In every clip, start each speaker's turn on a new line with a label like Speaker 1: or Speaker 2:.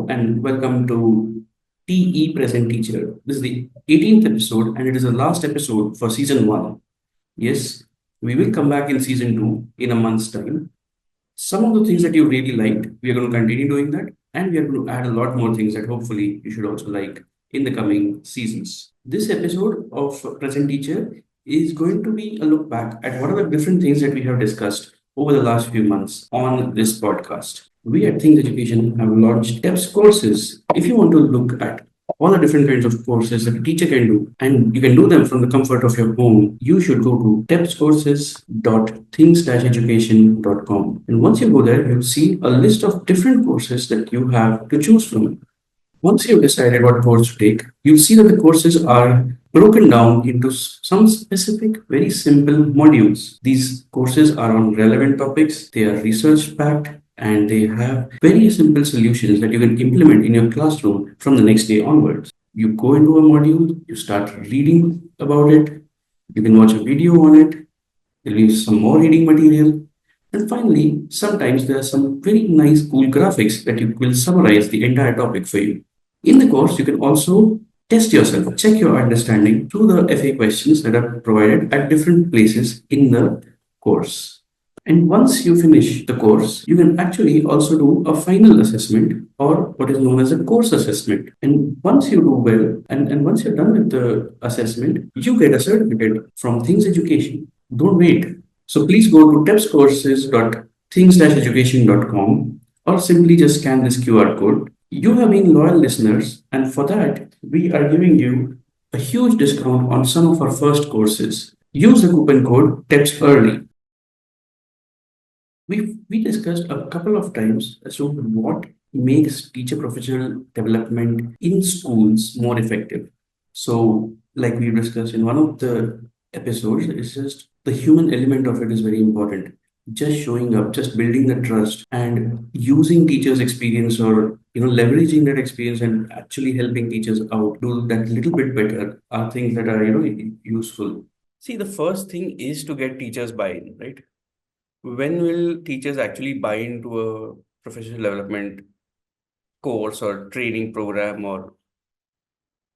Speaker 1: Hello and welcome to TE Present Teacher. This is the 18th episode and it is the last episode for season 1. Yes, we will come back in season 2 in a month's time. Some of the things that you really liked, we are going to continue doing that, and we are going to add a lot more things that hopefully you should also like in the coming seasons. This episode of Present Teacher is going to be a look back at what are the different things that we have discussed over the last few months on this podcast. We at Things Education have launched TEPS courses. If you want to look at all the different kinds of courses that a teacher can do, and you can do them from the comfort of your home, you should go to tepscourses.things-education.com. And once you go there, you'll see a list of different courses that you have to choose from. Once you've decided what course to take, you'll see that the courses are broken down into some specific, very simple modules. These courses are on relevant topics, they are research backed, and they have very simple solutions that you can implement in your classroom from the next day onwards. You go into a module, you start reading about it, you can watch a video on it, there'll be some more reading material, and finally, sometimes there are some very nice, cool graphics that you will summarize the entire topic for you. In the course, you can also test yourself, check your understanding through the FA questions that are provided at different places in the course. And once you finish the course, you can actually also do a final assessment or what is known as a course assessment. And once you do well, and once you're done with the assessment, you get a certificate from Things Education. Don't wait. So please go to tepscourses.things-education.com or simply just scan this QR code. You have been loyal listeners, and for that, we are giving you a huge discount on some of our first courses. Use the coupon code TEPSEARLY. We discussed a couple of times as to what makes teacher professional development in schools more effective. So, like we discussed in one of the episodes, it's just the human element of it is very important. Just showing up, just building the trust, and using teachers' experience, or leveraging that experience and actually helping teachers out do that little bit better are things that are useful. See, the first thing is to get teachers buy-in, right? When will teachers actually buy into a professional development course or training program or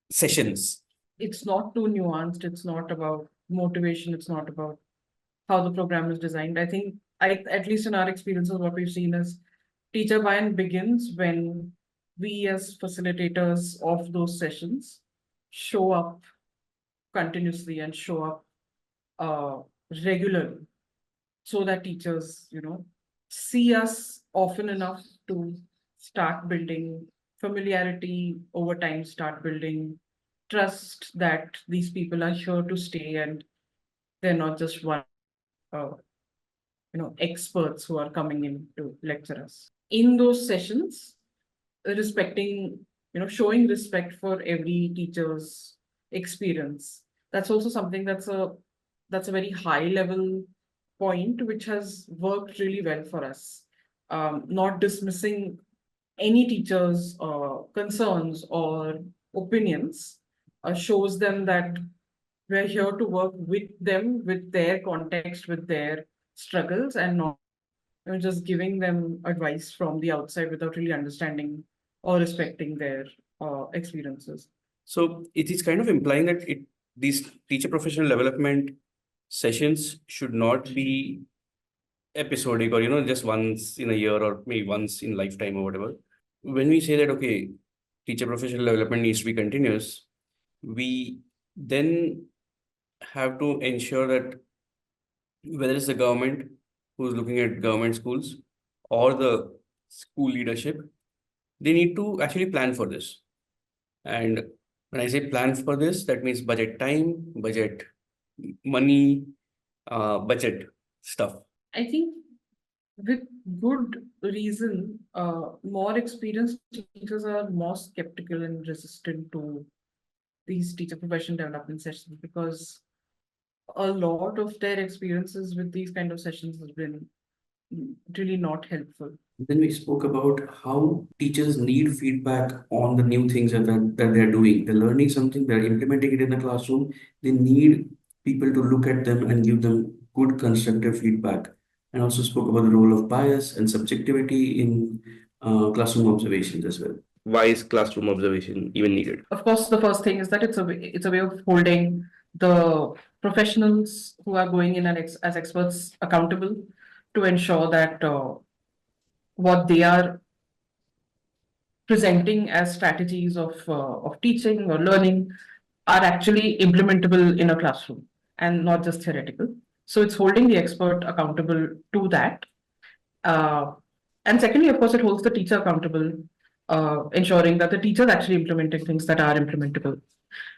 Speaker 1: sessions?
Speaker 2: It's not too nuanced. It's not about motivation. It's not about how the program is designed. I think, at least in our experiences, what we've seen is teacher buy-in begins when we as facilitators of those sessions show up continuously and show up uh, regularly, so that teachers, see us often enough to start building familiarity over time, start building trust that these people are here to stay and they're not just one uh, experts who are coming in to lecture us. In those sessions, respecting, showing respect for every teacher's experience. That's also something that's a very high level point which has worked really well for us. Not dismissing any teacher's concerns or opinions shows them that we're here to work with them, with their context, with their struggles, and not just giving them advice from the outside without really understanding or respecting their experiences.
Speaker 1: So it is kind of implying that these teacher professional development sessions should not be episodic or just once in a year or maybe once in lifetime or whatever. When we say that okay, teacher professional development needs to be continuous, we then have to ensure that whether it's the government who's looking at government schools or the school leadership, they need to actually plan for this. And when I say plan for this, that means budget time, budget money, budget stuff.
Speaker 2: I think with good reason, more experienced teachers are more skeptical and resistant to these teacher professional development sessions because a lot of their experiences with these kind of sessions has been really not helpful.
Speaker 1: Then we spoke about how teachers need feedback on the new things that they're doing. They're learning something, they're implementing it in the classroom. They need people to look at them and give them good constructive feedback. And also spoke about the role of bias and subjectivity in classroom observations as well. Why is classroom observation even needed?
Speaker 2: Of course, the first thing is that it's a way of holding the professionals who are going in as experts accountable to ensure that what they are presenting as strategies of teaching or learning are actually implementable in a classroom and not just theoretical. So it's holding the expert accountable to that. Uh, and secondly, of course, it holds the teacher accountable, ensuring that the teacher is actually implementing things that are implementable.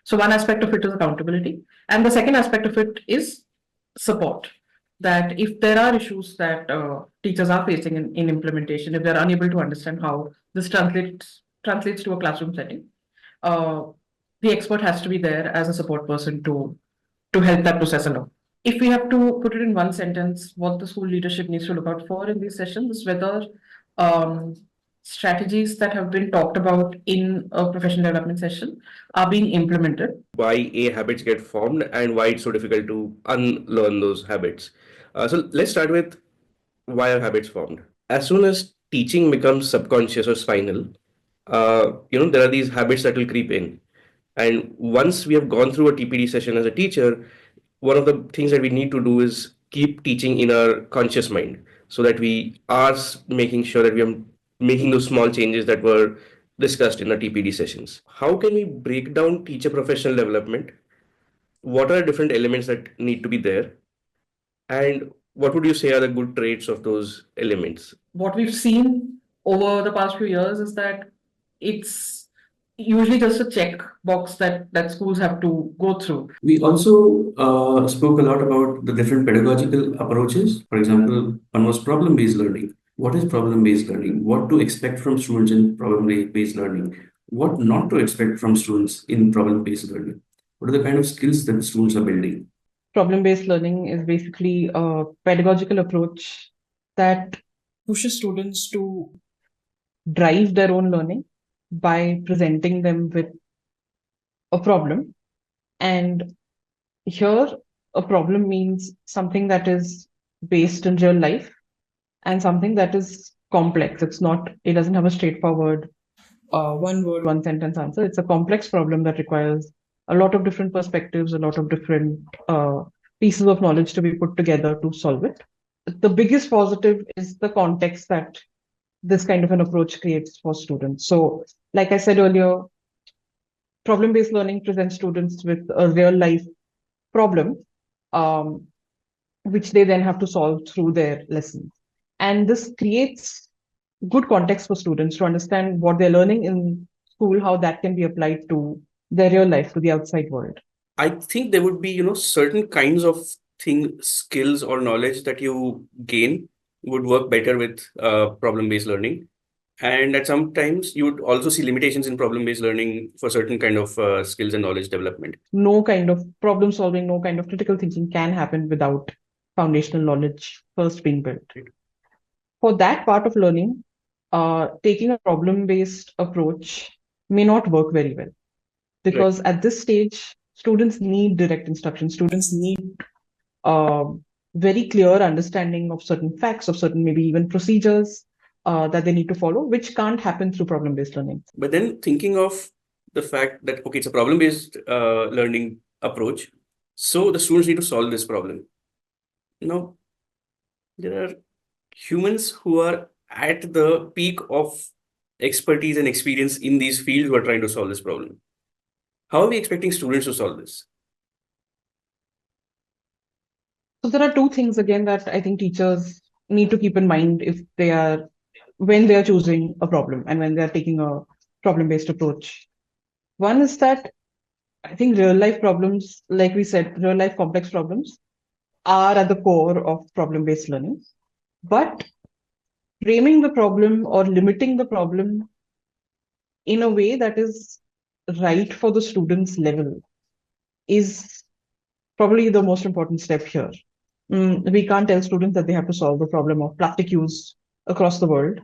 Speaker 2: So one aspect of it is accountability, and the second aspect of it is support. That if there are issues that teachers are facing in implementation, if they're unable to understand how this translates to a classroom setting, uh, the expert has to be there as a support person to help that process along. If we have to put it in one sentence, what the school leadership needs to look out for in these sessions is whether um, strategies that have been talked about in a professional development session are being implemented.
Speaker 1: Why A habits get formed and why it's so difficult to unlearn those habits. So let's start with why are habits formed? As soon as teaching becomes subconscious or spinal, there are these habits that will creep in. And once we have gone through a TPD session as a teacher, one of the things that we need to do is keep teaching in our conscious mind so that we are making sure that we are making those small changes that were discussed in the TPD sessions. How can we break down teacher professional development? What are the different elements that need to be there? And what would you say are the good traits of those elements?
Speaker 2: What we've seen over the past few years is that it's usually just a check box that schools have to go through.
Speaker 1: We also spoke a lot about the different pedagogical approaches. For example, one was problem based learning. What is problem based learning? What to expect from students in problem based learning? What not to expect from students in problem based learning? What are the kind of skills that the students are building?
Speaker 2: Problem based learning is basically a pedagogical approach that pushes students to drive their own learning by presenting them with a problem. And here, a problem means something that is based in real life and something that is complex. It doesn't have a straightforward one word, one sentence answer. It's a complex problem that requires a lot of different perspectives, a lot of different pieces of knowledge to be put together to solve it. The biggest positive is the context that this kind of an approach creates for students. So, like I said earlier, problem based learning presents students with a real life problem, um, which they then have to solve through their lessons. And this creates good context for students to understand what they're learning in school, how that can be applied to their real life, to the outside world. I think there would be, certain kinds of skills or knowledge that you gain would work better with problem-based learning. And at some times you would also see limitations in problem-based learning for certain kind of skills and knowledge development. No kind of problem solving, no kind of critical thinking can happen without foundational knowledge first being built. For that part of learning, taking a problem-based approach may not work very well because at this stage, students need direct instruction. Students need uh, very clear understanding of certain facts, of certain maybe even procedures that they need to follow, which can't happen through problem-based learning. But then thinking of the fact that, okay, it's a problem-based learning approach. So the students need to solve this problem. Now, there are humans who are at the peak of expertise and experience in these fields who are trying to solve this problem. How are we expecting students to solve this? So there are two things again that I think teachers need to keep in mind when they are choosing a problem and when they are taking a problem-based approach. One is that I think real life problems, like we said, real life complex problems are at the core of problem-based learning. But framing the problem or limiting the problem in a way that is right for the student's level is probably the most important step here. We can't tell students that they have to solve the problem of plastic use across the world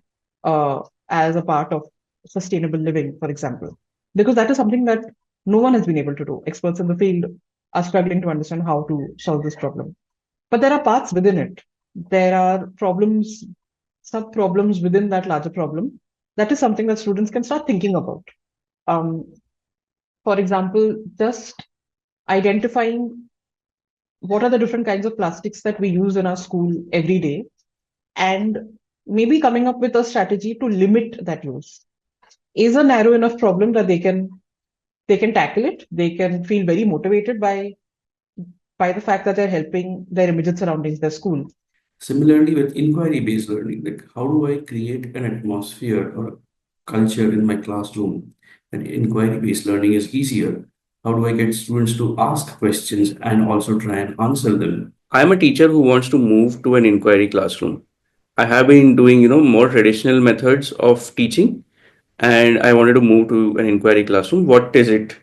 Speaker 2: as a part of sustainable living, for example, because that is something that no one has been able to do. Experts in the field are struggling to understand how to solve this problem. But there are paths within it. There are problems, sub problems within that larger problem
Speaker 3: that is something that students can start thinking about. Um, for example, just identifying what are the different kinds of plastics that we use in our school every day, and maybe coming up with a strategy to limit that use is a narrow enough problem that they can tackle it. They can feel very motivated by the fact that they're helping their immediate surroundings, their school.
Speaker 1: Similarly, with inquiry-based learning, like how do I create an atmosphere or culture in my classroom? And inquiry-based learning is easier. How do I get students to ask questions and also try and answer them? I'm a teacher who wants to move to an inquiry classroom. I have been doing, more traditional methods of teaching, and I wanted to move to an inquiry classroom. What is it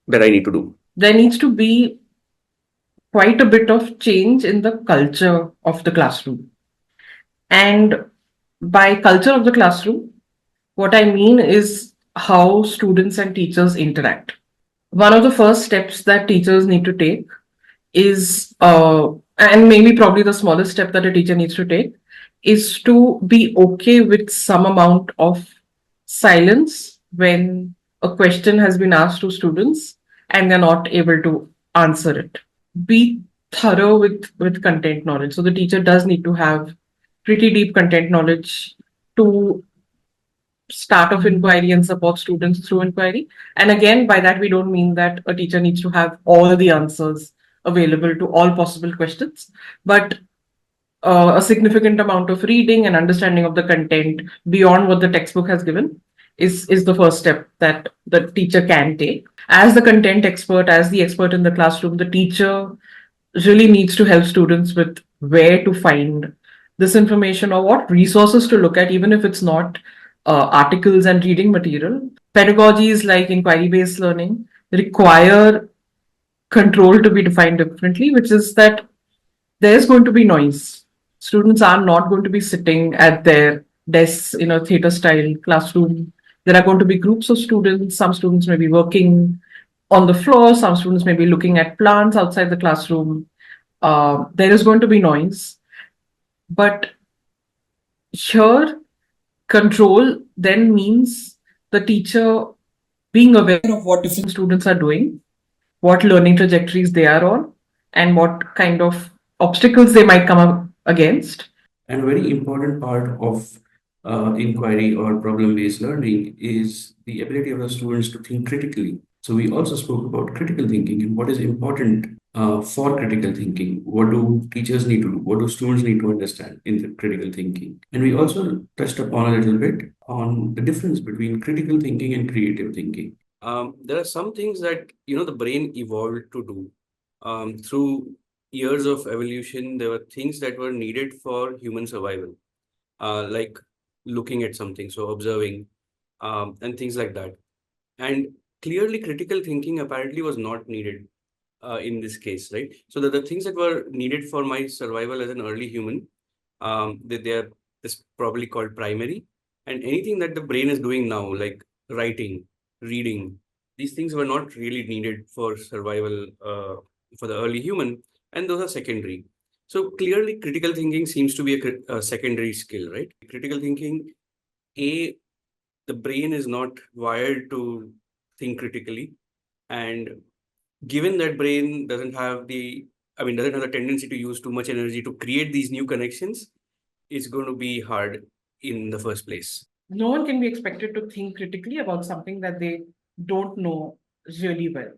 Speaker 1: that I need to do?
Speaker 2: There needs to be quite a bit of change in the culture of the classroom. And by culture of the classroom, what I mean is how students and teachers interact. One of the first steps that teachers need to take is, and maybe probably the smallest step that a teacher needs to take, is to be okay with some amount of silence when a question has been asked to students and they're not able to answer it. Be thorough with content knowledge. So the teacher does need to have pretty deep content knowledge to start off inquiry and support students through inquiry. And again, by that we don't mean that a teacher needs to have all the answers available to all possible questions, but a significant amount of reading and understanding of the content beyond what the textbook has given is the first step that the teacher can take. As the content expert, as the expert in the classroom, the teacher really needs to help students with where to find this information or what resources to look at, even if it's not articles and reading material. Pedagogies like inquiry based learning require control to be defined differently, which is that there's going to be noise. Students are not going to be sitting at their desks in a theater style classroom. There are going to be groups of students. Some students may be working on the floor, some students may be looking at plants outside the classroom. There is going to be noise. But here, control then means the teacher being aware of what different students are doing, what learning trajectories they are on, and what kind of obstacles they might come up against.
Speaker 1: And a very important part of inquiry or problem-based learning is the ability of the students to think critically. So we also spoke about critical thinking and what is important for critical thinking. What do teachers need to do? What do students need to understand in the critical thinking? And we also touched upon a little bit on the difference between critical thinking and creative thinking. There are some things that the brain evolved to do through years of evolution. There were things that were needed for human survival, like looking at something, so observing, and things like that. And clearly, critical thinking apparently was not needed in this case, right? So the things that were needed for my survival as an early human, they are is probably called primary. And anything that the brain is doing now, like writing, reading, these things were not really needed for survival for the early human, and those are secondary. So clearly, critical thinking seems to be a secondary skill, right? Critical thinking, a the brain is not wired to think critically, and given that brain doesn't have the tendency to use too much energy to create these new connections, it's going to be hard in the first place.
Speaker 2: No one can be expected to think critically about something that they don't know really well.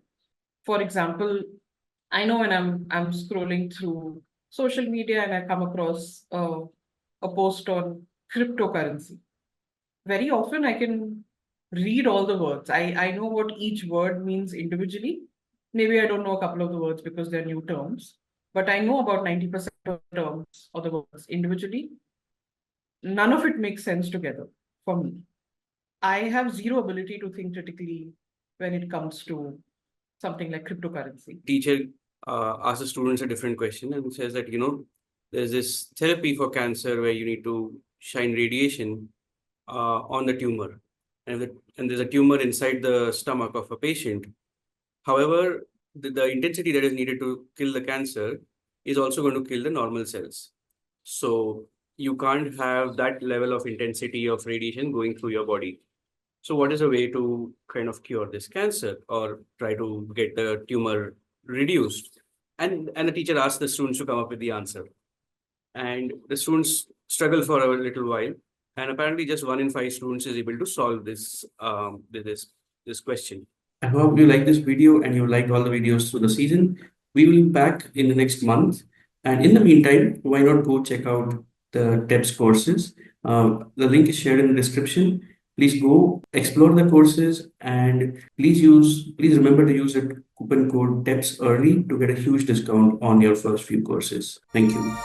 Speaker 2: For example, I know when I'm scrolling through social media and I come across a post on cryptocurrency. Very often I can read all the words. I know what each word means individually. Maybe I don't know a couple of the words because they're new terms, but I know about 90% of the terms or the words individually. None of it makes sense together for me. I have zero ability to think critically when it comes to something like cryptocurrency.
Speaker 1: Teacher asks the students a different question and says that, there's this therapy for cancer where you need to shine radiation on the tumor. And there's a tumor inside the stomach of a patient. However, the intensity that is needed to kill the cancer is also going to kill the normal cells. So you can't have that level of intensity of radiation going through your body. So what is a way to kind of cure this cancer or try to get the tumor reduced? And the teacher asked the students to come up with the answer. And the students struggle for a little while. And apparently just 1 in 5 students is able to solve this question. I hope you like this video and you liked all the videos through the season. We will be back in the next month. And in the meantime, why not go check out the TEPS courses? The link is shared in the description. Please go explore the courses and please remember to use the coupon code TEPS early to get a huge discount on your first few courses. Thank you.